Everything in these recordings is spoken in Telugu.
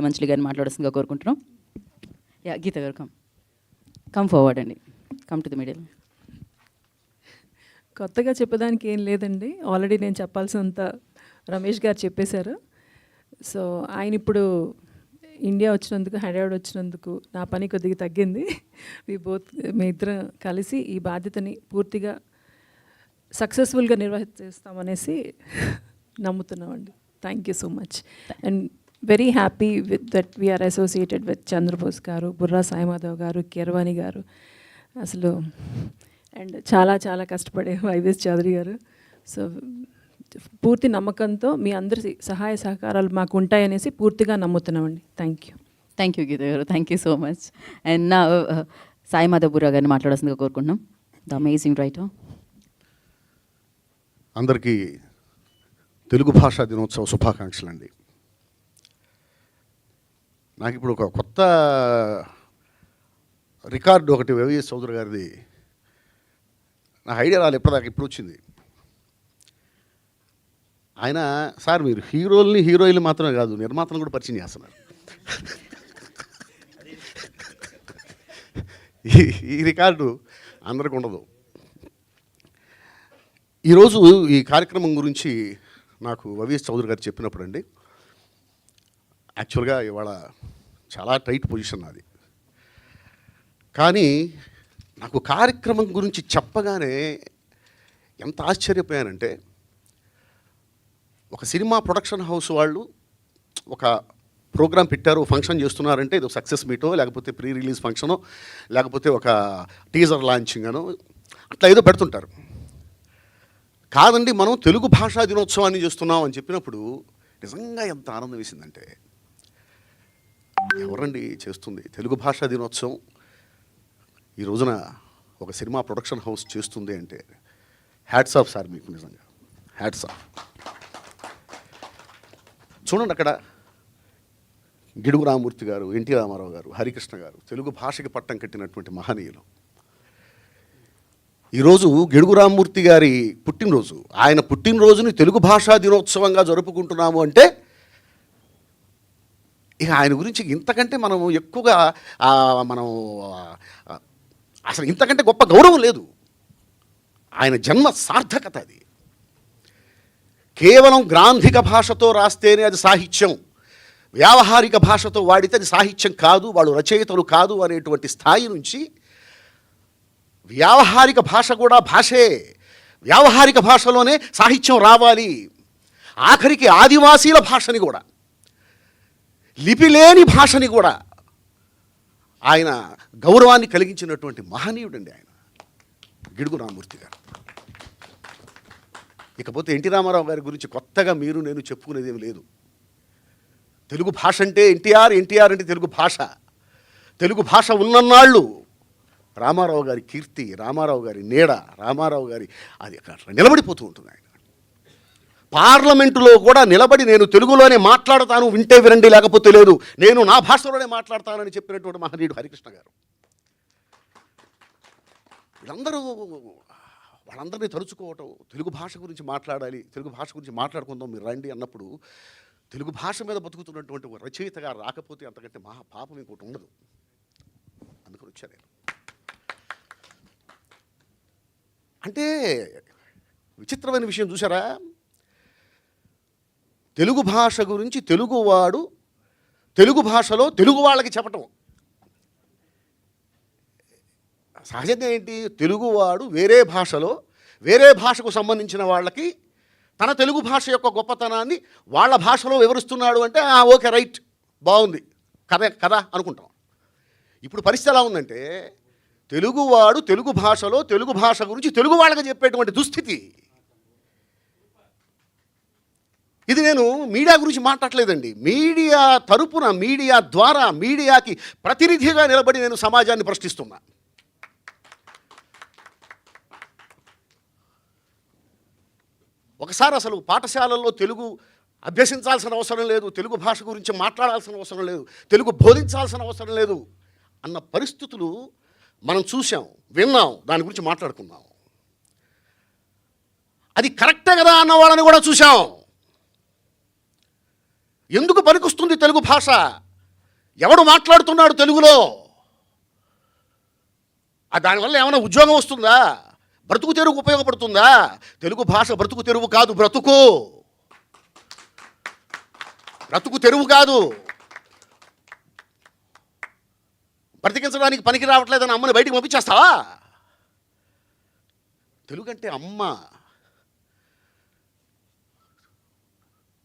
మంచిగా గారిని మాట్లాడాల్సిందిగా కోరుకుంటున్నాం. యా గీత గారు కమ్ ఫార్వర్డ్ అండి, కమ్ టు ది మీడియా. కొత్తగా చెప్పడానికి ఏం లేదండి, ఆల్రెడీ నేను చెప్పాల్సినంత రమేష్ గారు చెప్పేశారు. సో ఆయన ఇప్పుడు ఇండియా వచ్చినందుకు, హైదరాబాద్ వచ్చినందుకు నా పని కొద్దిగా తగ్గింది. మీ ఇద్దరం కలిసి ఈ బాధ్యతని పూర్తిగా సక్సెస్ఫుల్గా నిర్వహిస్తామనేసి నమ్ముతున్నామండి. Thank you so much and very happy with that we are associated with Chandrabose garu, Burra Sai Madhav గారు, కీరవాణి గారు, అసలు అండ్ చాలా చాలా కష్టపడే వైవిఎస్ చౌదరి గారు. సో పూర్తి నమ్మకంతో మీ అందరి సహాయ సహకారాలు మాకు ఉంటాయనేసి పూర్తిగా నమ్ముతున్నామండి. థ్యాంక్ యూ గీత గారు, thank you so much. And నా సాయిమాధవ్ బుర్రా గారిని మాట్లాడాల్సిందిగా కోరుకుంటున్నాం, ద అమేజింగ్ రైటర్. అందరికీ తెలుగు భాషా దినోత్సవ శుభాకాంక్షలు అండి. నాకు ఇప్పుడు ఒక కొత్త రికార్డు ఒకటి వైవిఎస్ చౌదరి గారిది నాకు ఐడియా రాలేదు, ఎప్పటిదాకా ఇప్పుడు వచ్చింది. ఆయన సార్ మీరు హీరోయిన్లు మాత్రమే కాదు నిర్మాతలను కూడా పరిచయం చేస్తున్నారు. ఈ రికార్డు అందరికి ఉండదు. ఈరోజు ఈ కార్యక్రమం గురించి నాకు వైవిఎస్ చౌదరి గారు చెప్పినప్పుడు అండి, యాక్చువల్గా ఇవాళ చాలా టైట్ పొజిషన్ నాది. కానీ నాకు కార్యక్రమం గురించి చెప్పగానే ఎంత ఆశ్చర్యపోయానంటే, ఒక సినిమా ప్రొడక్షన్ హౌస్ వాళ్ళు ఒక ప్రోగ్రాం పెట్టారు, ఫంక్షన్ చేస్తున్నారంటే ఇది సక్సెస్ మీటో, లేకపోతే ప్రీ రిలీజ్ ఫంక్షనో, లేకపోతే ఒక టీజర్ లాంచింగ్ అనో అట్లా ఏదో పెడుతుంటారు. కాదండి, మనం తెలుగు భాషా దినోత్సవాన్ని చేస్తున్నాం అని చెప్పినప్పుడు నిజంగా ఎంత ఆనందం వేసిందంటే, ఎవరండి చేస్తుంది తెలుగు భాషా దినోత్సవం ఈ రోజున ఒక సినిమా ప్రొడక్షన్ హౌస్ చేస్తుంది అంటే హ్యాట్స్ ఆఫ్ సార్, మీకు నిజంగా హ్యాట్స్ ఆఫ్. చూడండి, అక్కడ గిడుగు రామమూర్తి గారు, ఎన్టీ రామారావు గారు, హరికృష్ణ గారు తెలుగు భాషకి పట్టం కట్టినటువంటి మహనీయులు. ఈరోజు గిడుగు రామమూర్తి గారి పుట్టినరోజు, ఆయన పుట్టినరోజుని తెలుగు భాషా దినోత్సవంగా జరుపుకుంటున్నాము అంటే ఇక ఆయన గురించి ఇంతకంటే మనం ఎక్కువగా మనం అసలు ఇంతకంటే గొప్ప గౌరవం లేదు. ఆయన జన్మ సార్థకత అది. కేవలం గ్రాంధిక భాషతో రాస్తేనే అది సాహిత్యం, వ్యావహారిక భాషతో వాడితే అది సాహిత్యం కాదు, వాళ్ళు రచయితలు కాదు అనేటువంటి స్థాయి నుంచి వ్యావహారిక భాష కూడా భాషే, వ్యావహారిక భాషలోనే సాహిత్యం రావాలి, ఆఖరికి ఆదివాసీల భాషని కూడా, లిపిలేని భాషని కూడా ఆయన గౌరవాన్ని కలిగించినటువంటి మహనీయుడండి ఆయన గిడుగు రామమూర్తి గారు. ఇకపోతే ఎన్టీ రామారావు గారి గురించి కొత్తగా మీరు నేను చెప్పుకునేది ఏమి లేదు. తెలుగు భాష అంటే ఎన్టీఆర్, ఎన్టీఆర్ అంటే తెలుగు భాష. తెలుగు భాష ఉన్నన్నాళ్ళు రామారావు గారి కీర్తి, రామారావు గారి నీడ, రామారావు గారి అది అట్లా నిలబడిపోతూ ఉంటుంది. ఆయన పార్లమెంటులో కూడా నిలబడి నేను తెలుగులోనే మాట్లాడతాను, వింటే వినండి లేకపోతే లేదు, నేను నా భాషలోనే మాట్లాడతానని చెప్పినటువంటి మహనీయుడు హరికృష్ణ గారు. వీళ్ళందరూ వాళ్ళందరినీ తలుచుకోవటం, తెలుగు భాష గురించి మాట్లాడాలి, తెలుగు భాష గురించి మాట్లాడుకుందాం మీరు రండి అన్నప్పుడు, తెలుగు భాష మీద బతుకుతున్నటువంటి ఒక రచయితగా రాకపోతే అంతకంటే మహా పాపం ఇంకోటి ఉండదు. అందుకని వచ్చా నేను. అంటే విచిత్రమైన విషయం చూసారా, తెలుగు భాష గురించి తెలుగువాడు తెలుగు భాషలో తెలుగు వాళ్ళకి చెప్పటం. సహజంగా ఏంటి, తెలుగువాడు వేరే భాషలో వేరే భాషకు సంబంధించిన వాళ్ళకి తన తెలుగు భాష యొక్క గొప్పతనాన్ని వాళ్ళ భాషలో వివరిస్తున్నాడు అంటే ఓకే రైట్, బాగుంది, కదా అనుకుంటాం. ఇప్పుడు పరిస్థితి ఎలా ఉందంటే, తెలుగువాడు తెలుగు భాషలో తెలుగు భాష గురించి తెలుగు వాళ్ళకి చెప్పేటువంటి దుస్థితి. ఇది నేను మీడియా గురించి మాట్లాడలేదండి, మీడియా తరపున, మీడియా ద్వారా, మీడియాకి ప్రతినిధిగా నిలబడి నేను సమాజాన్ని ప్రశ్నిస్తున్నా. ఒకసారి అసలు పాఠశాలల్లో తెలుగు అభ్యసించాల్సిన అవసరం లేదు, తెలుగు భాష గురించి మాట్లాడాల్సిన అవసరం లేదు, తెలుగు బోధించాల్సిన అవసరం లేదు అన్న పరిస్థితులు మనం చూసాం, విన్నాం, దాని గురించి మాట్లాడుకున్నాం. అది కరెక్టే కదా అన్న వాళ్ళని కూడా చూసాం. ఎందుకు పనికొస్తుంది తెలుగు భాష? ఎవడు మాట్లాడుతున్నాడు తెలుగులో? దానివల్ల ఏమైనా ఉద్యోగం వస్తుందా? బ్రతుకు తెరువుకు ఉపయోగపడుతుందా? తెలుగు భాష బ్రతుకు తెరువు కాదు, బ్రతుకు తెరువు కాదు. బ్రతికించడానికి పనికి రావట్లేదని అమ్మని బయటికి పంపించేస్తావా? తెలుగు అంటే అమ్మ.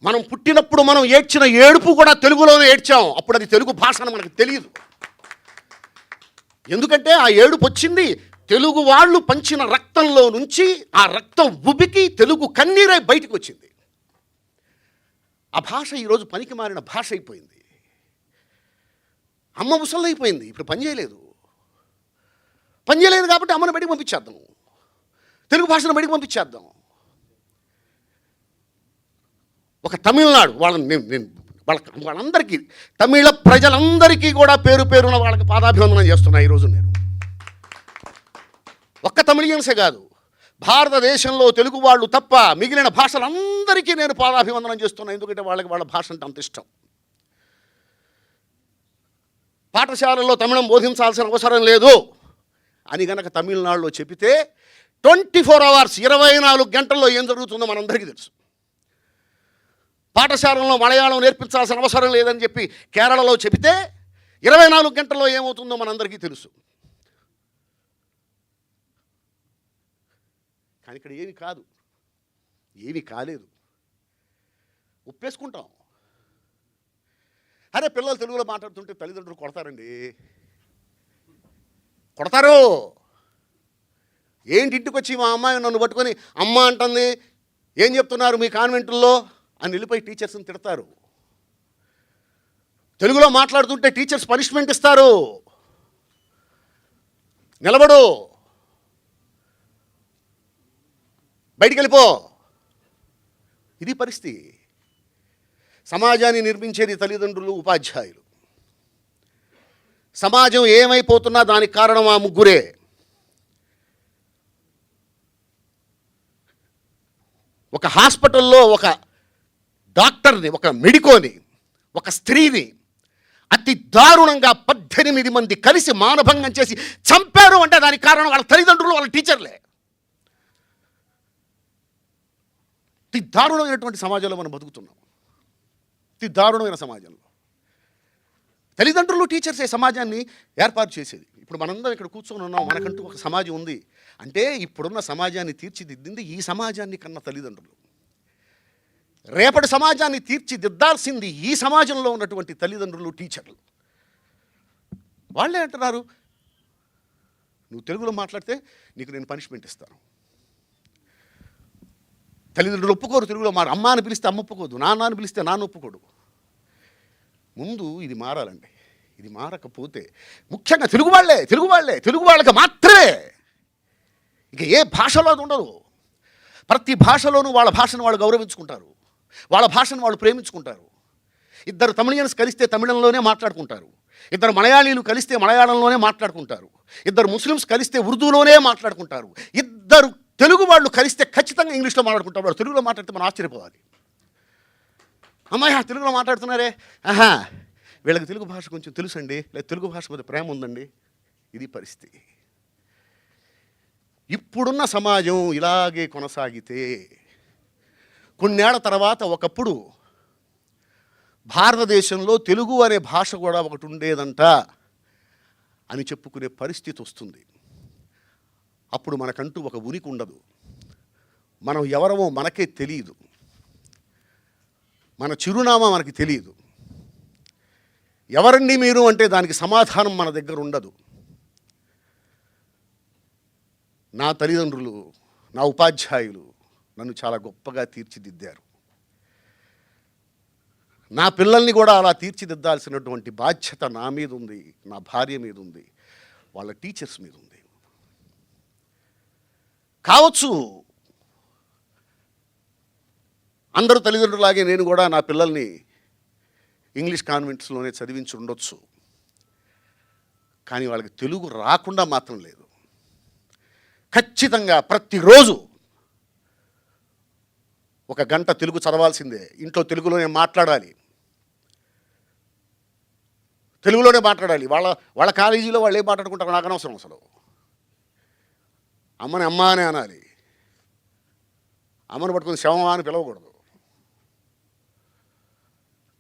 మనం పుట్టినప్పుడు మనం ఏడ్చిన ఏడుపు కూడా తెలుగులోనే ఏడ్చాం. అప్పుడు అది తెలుగు భాష అని మనకు తెలియదు. ఎందుకంటే ఆ ఏడుపు వచ్చింది తెలుగు వాళ్ళు పంచిన రక్తంలో నుంచి. ఆ రక్తం ఉబికి తెలుగు కన్నీరై బయటికి వచ్చింది. ఆ భాష ఈరోజు పనికి మారిన భాష అయిపోయింది. అమ్మ ముసలైపోయింది, ఇప్పుడు పనిచేయలేదు కాబట్టి అమ్మని బయటికి పంపించేద్దాం, తెలుగు భాషను బయటికి పంపించేద్దాం. ఒక తమిళనాడు వాళ్ళందరికీ, తమిళ ప్రజలందరికీ కూడా పేరు పేరున వాళ్ళకి పాదాభివందనం చేస్తున్నా ఈరోజు నేను. ఒక్క తమిళియన్సే కాదు, భారతదేశంలో తెలుగు వాళ్ళు తప్ప మిగిలిన భాషలందరికీ నేను పాదాభివందనం చేస్తున్నా. ఎందుకంటే వాళ్ళ భాష అంటే అంత ఇష్టం. పాఠశాలల్లో తమిళం బోధించాల్సిన అవసరం లేదు అని గనక తమిళనాడులో చెబితే 24 hours 24 గంటల్లో ఏం జరుగుతుందో మనందరికీ తెలుసు. పాఠశాలలో మలయాళం నేర్పించాల్సిన అవసరం లేదని చెప్పి కేరళలో చెబితే 24 గంటల్లో ఏమవుతుందో మనందరికీ తెలుసు. కానీ ఇక్కడ ఏమీ కాలేదు. ఒప్పేసుకుంటాం. అరే పిల్లలు తెలుగులో మాట్లాడుతుంటే తల్లిదండ్రులు కొడతారు. ఏంటి ఇంటికి వచ్చి మా అమ్మాయి నన్ను పట్టుకొని అమ్మ అంటుంది, ఏం చెప్తున్నారు మీ కాన్వెంటుల్లో అని వెళ్ళిపోయి టీచర్స్ని తిడతారు. తెలుగులో మాట్లాడుతుంటే టీచర్స్ పనిష్మెంట్ ఇస్తారు. నిలబడు, బయటికి వెళ్ళిపో. ఇది పరిస్థితి. సమాజాన్ని నిర్మించేది తల్లిదండ్రులు, ఉపాధ్యాయులు. సమాజం ఏమైపోతున్నా దానికి కారణం ఆ ముగ్గురే. ఒక హాస్పిటల్లో ఒక డాక్టర్ని, ఒక మెడికోని, ఒక స్త్రీని అతి దారుణంగా 18 మంది కలిసి మానభంగం చేసి చంపారు అంటే దానికి కారణం వాళ్ళ తల్లిదండ్రులు, వాళ్ళ టీచర్లే. అతి దారుణమైనటువంటి సమాజంలో మనం బతుకుతున్నాం. అతి దారుణమైన సమాజంలో తల్లిదండ్రులు, టీచర్సే సమాజాన్ని ఏర్పాటు చేసేది. ఇప్పుడు మనందరం ఇక్కడ కూర్చొని ఉన్నాం, మనకంటూ ఒక సమాజం ఉంది అంటే ఇప్పుడున్న సమాజాన్ని తీర్చిదిద్దింది ఈ సమాజాన్ని కన్న తల్లిదండ్రులు. రేపటి సమాజాన్ని తీర్చిదిద్దాల్సింది ఈ సమాజంలో ఉన్నటువంటి తల్లిదండ్రులు, టీచర్లు. వాళ్ళే అంటున్నారు, నువ్వు తెలుగులో మాట్లాడితే నీకు నేను పనిష్మెంట్ ఇస్తాను. తల్లిదండ్రులు ఒప్పుకోరు తెలుగులో అమ్మ అని పిలిస్తే అమ్మ ఒప్పుకోదు, నాన్న అని పిలిస్తే నాన్న ఒప్పుకోడు. ముందు ఇది మారాలండి. ఇది మారకపోతే ముఖ్యంగా తెలుగు వాళ్ళకి మాత్రమే, ఇక ఏ భాషలో అది ఉండదు. ప్రతి భాషలోనూ వాళ్ళ భాషను వాళ్ళు గౌరవించుకుంటారు, వాళ్ళ భాషను వాళ్ళు ప్రేమించుకుంటారు. ఇద్దరు తమిళియన్స్ కలిస్తే తమిళంలోనే మాట్లాడుకుంటారు, ఇద్దరు మలయాళీలు కలిస్తే మలయాళంలోనే మాట్లాడుకుంటారు, ఇద్దరు ముస్లిమ్స్ కలిస్తే ఉర్దూలోనే మాట్లాడుకుంటారు, ఇద్దరు తెలుగు వాళ్ళు కలిస్తే ఖచ్చితంగా ఇంగ్లీష్లో మాట్లాడుకుంటారు. వాళ్ళు తెలుగులో మాట్లాడితే మనం ఆశ్చర్యపోవాలి. అమ్మాయి తెలుగులో మాట్లాడుతున్నారే, వీళ్ళకి తెలుగు భాష కొంచెం తెలుసండి, లేదా తెలుగు భాష మీద ప్రేమ ఉందండి. ఇది పరిస్థితి. ఇప్పుడున్న సమాజం ఇలాగే కొనసాగితే కొన్నేళ్ల తర్వాత ఒకప్పుడు భారతదేశంలో తెలుగు అనే భాష కూడా ఒకటి ఉండేదంట అని చెప్పుకునే పరిస్థితి వస్తుంది. అప్పుడు మనకంటూ ఒక ఉనికి ఉండదు. మనం ఎవరమో మనకే తెలియదు, మన చిరునామా మనకి తెలియదు. ఎవరండి మీరు అంటే దానికి సమాధానం మన దగ్గర ఉండదు. నా తల్లిదండ్రులు, నా ఉపాధ్యాయులు నన్ను చాలా గొప్పగా తీర్చిదిద్దారు. నా పిల్లల్ని కూడా అలా తీర్చిదిద్దాల్సినటువంటి బాధ్యత నా మీద ఉంది, నా భార్య మీద ఉంది, వాళ్ళ టీచర్స్ మీద ఉంది. కావచ్చు అందరూ తల్లిదండ్రులాగే నేను కూడా నా పిల్లల్ని ఇంగ్లీష్ కాన్వెంట్స్లోనే చదివించి ఉండొచ్చు. కానీ వాళ్ళకి తెలుగు రాకుండా మాత్రం లేదు. ఖచ్చితంగా ప్రతిరోజు 1 గంట తెలుగు చదవాల్సిందే, ఇంట్లో తెలుగులోనే మాట్లాడాలి. తెలుగులోనే మాట్లాడాలి. వాళ్ళ కాలేజీలో వాళ్ళు ఏం మాట్లాడుకుంటారు నాకు అనవసరం అసలు. అమ్మని అమ్మ అనే అనాలి, అమ్మని పట్టుకుని శవమా అని పిలవకూడదు,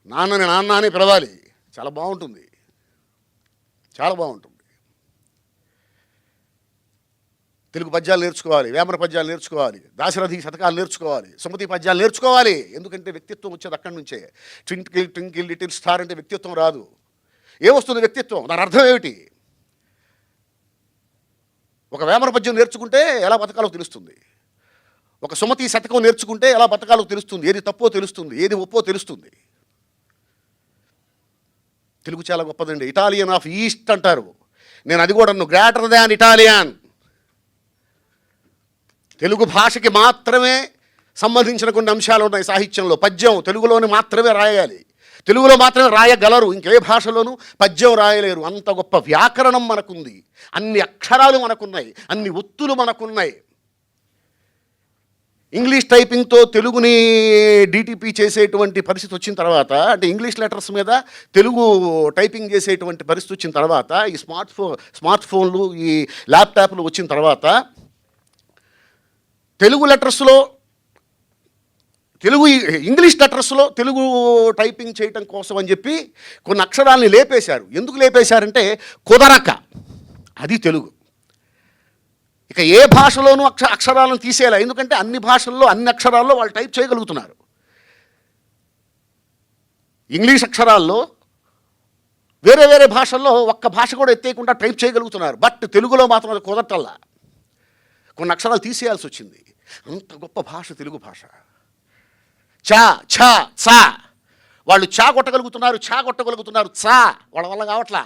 నాన్నని నాన్న అని పిలవాలి. చాలా బాగుంటుంది, చాలా బాగుంటుంది. తెలుగు పద్యాలు నేర్చుకోవాలి, వేమన పద్యాలు నేర్చుకోవాలి, దాశరథి శతకాలు నేర్చుకోవాలి, సుమతి పద్యాలు నేర్చుకోవాలి. ఎందుకంటే వ్యక్తిత్వం వచ్చేది అక్కడి నుంచే. ట్వింకిల్ ట్వింకిల్ లిటిల్ స్టార్ అంటే వ్యక్తిత్వం రాదు. ఏమొస్తుంది వ్యక్తిత్వం? దాని అర్థం ఏమిటి? ఒక వేమన పద్యం నేర్చుకుంటే ఎలా బతకాలో తెలుస్తుంది, ఒక సుమతి శతకం నేర్చుకుంటే ఎలా బతకాలో తెలుస్తుంది, ఏది తప్పో తెలుస్తుంది, ఏది ఒప్పో తెలుస్తుంది. తెలుగు చాలా గొప్పదండి. ఇటాలియన్ ఆఫ్ ఈస్ట్ అంటారు. నేను అది కూడా గ్రేటర్ దాన్ ఇటాలియన్. తెలుగు భాషకి మాత్రమే సంబంధించిన కొన్ని అంశాలు ఉన్నాయి సాహిత్యంలో. పద్యం తెలుగులోని మాత్రమే రాయాలి, తెలుగులో మాత్రమే రాయగలరు, ఇంకే భాషలోనూ పద్యం రాయలేరు. అంత గొప్ప వ్యాకరణం మనకుంది, అన్ని అక్షరాలు మనకున్నాయి, అన్ని ఒత్తులు మనకున్నాయి. ఇంగ్లీష్ టైపింగ్తో తెలుగుని డిటిపి చేసేటువంటి పరిస్థితి వచ్చిన తర్వాత, అంటే ఇంగ్లీష్ లెటర్స్ మీద తెలుగు టైపింగ్ చేసేటువంటి పరిస్థితి వచ్చిన తర్వాత, ఈ స్మార్ట్ ఫోన్లు, ఈ ల్యాప్టాప్లు వచ్చిన తర్వాత, తెలుగు లెటర్స్లో ఇంగ్లీష్ లెటర్స్లో తెలుగు టైపింగ్ చేయటం కోసం అని చెప్పి కొన్ని అక్షరాలని లేపేశారు. ఎందుకు లేపేశారంటే కుదరక. అది తెలుగు. ఇక ఏ భాషలోనూ అక్షరాలను తీసేయాలి, ఎందుకంటే అన్ని భాషల్లో అన్ని అక్షరాల్లో వాళ్ళు టైప్ చేయగలుగుతున్నారు. ఇంగ్లీష్ అక్షరాల్లో వేరే వేరే భాషల్లో ఒక్క భాష కూడా ఎత్తేయకుండా టైప్ చేయగలుగుతున్నారు. బట్ తెలుగులో మాత్రం అది కుదరటల్లా, కొన్ని అక్షరాలు తీసేయాల్సి వచ్చింది. అంత గొప్ప భాష తెలుగు భాష. చా ఛ చా, వాళ్ళు చా కొట్టగలుగుతున్నారు, చా కొట్టగలుగుతున్నారు, చా వాళ్ళ వల్ల కావట్లా.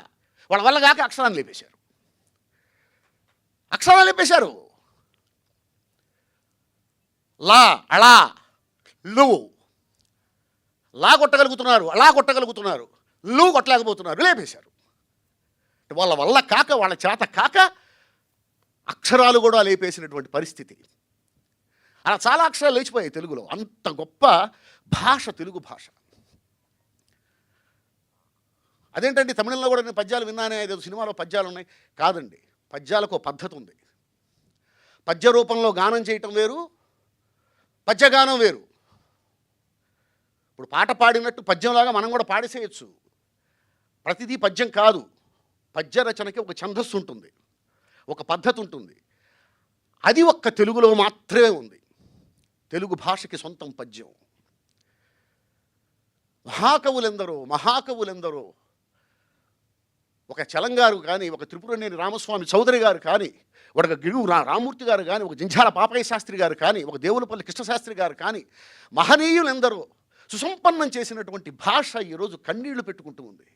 వాళ్ళ వల్ల కాక అక్షరాన్ని లేపేశారు, అక్షరాలు లేపేశారు. లా అళా లు, లా కొట్టగలుగుతున్నారు, అలా కొట్టగలుగుతున్నారు, లు కొట్టలేకపోతున్నారు, లేపేశారు. వాళ్ళ వల్ల కాక, వాళ్ళ చేత కాక అక్షరాలు కూడా లేపేసినటువంటి పరిస్థితి. అలా చాలా అక్షరాలు లేచిపోయాయి తెలుగులో. అంత గొప్ప భాష తెలుగు భాష. అదేంటండి తమిళంలో కూడా నేను పద్యాలు విన్నానే, ఏదో సినిమాలో పద్యాలు ఉన్నాయి. కాదండి, పద్యాలకు పద్ధతి ఉంది. పద్య రూపంలో గానం చేయటం వేరు, పద్యగానం వేరు. ఇప్పుడు పాట పాడినట్టు పద్యంలాగా మనం కూడా పాడేసేయచ్చు. ప్రతిదీ పద్యం కాదు. పద్య రచనకి ఒక ఛందస్సు ఉంటుంది, ఒక పద్ధతి ఉంటుంది. అది ఒక్క తెలుగులో మాత్రమే ఉంది. తెలుగు భాషకి సొంతం పద్యం. మహాకవులెందరో ఒక చలంగారు కానీ, ఒక త్రిపురనేని రామస్వామి చౌదరి గారు కానీ, ఒక గిడుగు రామూర్తి గారు కానీ, ఒక జింఝాల పాపయ్య శాస్త్రి గారు కానీ, ఒక దేవులపల్లి కృష్ణశాస్త్రి గారు కానీ, మహనీయులెందరో సుసంపన్నం చేసినటువంటి భాష ఈరోజు కన్నీళ్లు పెట్టుకుంటూ ఉంది.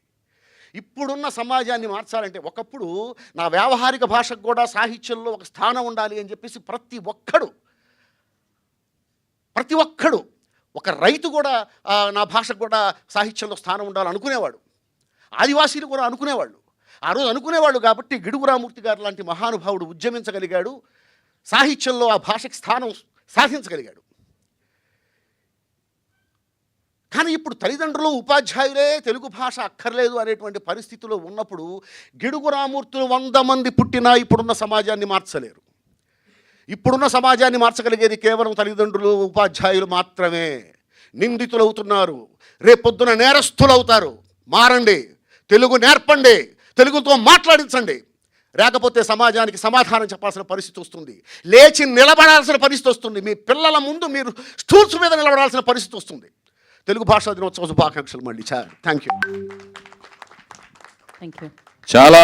ఇప్పుడున్న సమాజాన్ని మార్చాలంటే, ఒకప్పుడు నా వ్యావహారిక భాషకు కూడా సాహిత్యంలో ఒక స్థానం ఉండాలి అని చెప్పేసి ప్రతి ఒక్కడు ఒక రైతు కూడా నా భాషకు కూడా సాహిత్యంలో స్థానం ఉండాలని అనుకునేవాడు. ఆదివాసీలు కూడా అనుకునేవాళ్ళు. ఆ రోజు అనుకునేవాళ్ళు కాబట్టి గిడుగు రామూర్తి గారు లాంటి మహానుభావుడు ఉద్యమించగలిగాడు, సాహిత్యంలో ఆ భాషకి స్థానం సాధించగలిగాడు. కానీ ఇప్పుడు తల్లిదండ్రులు ఉపాధ్యాయులే తెలుగు భాష అక్కర్లేదు అనేటువంటి పరిస్థితిలో ఉన్నప్పుడు గిడుగు రామూర్తులు 100 మంది పుట్టినా ఇప్పుడున్న సమాజాన్ని మార్చలేరు. ఇప్పుడున్న సమాజాన్ని మార్చగలిగేది కేవలం తల్లిదండ్రులు, ఉపాధ్యాయులు మాత్రమే. నిందితులవుతున్నారు, రేపొద్దున నేరస్తులవుతారు. మారండి, తెలుగు నేర్పండి, తెలుగుతో మాట్లాడించండి. లేకపోతే సమాజానికి సమాధానం చెప్పాల్సిన పరిస్థితి వస్తుంది, లేచి నిలబడాల్సిన పరిస్థితి వస్తుంది. మీ పిల్లల ముందు మీరు స్టూల్స్ మీద నిలబడాల్సిన పరిస్థితి వస్తుంది. తెలుగు భాషా దినోత్సవ శుభాకాంక్షలు మళ్ళీ. Thank you. Thank you. చాలా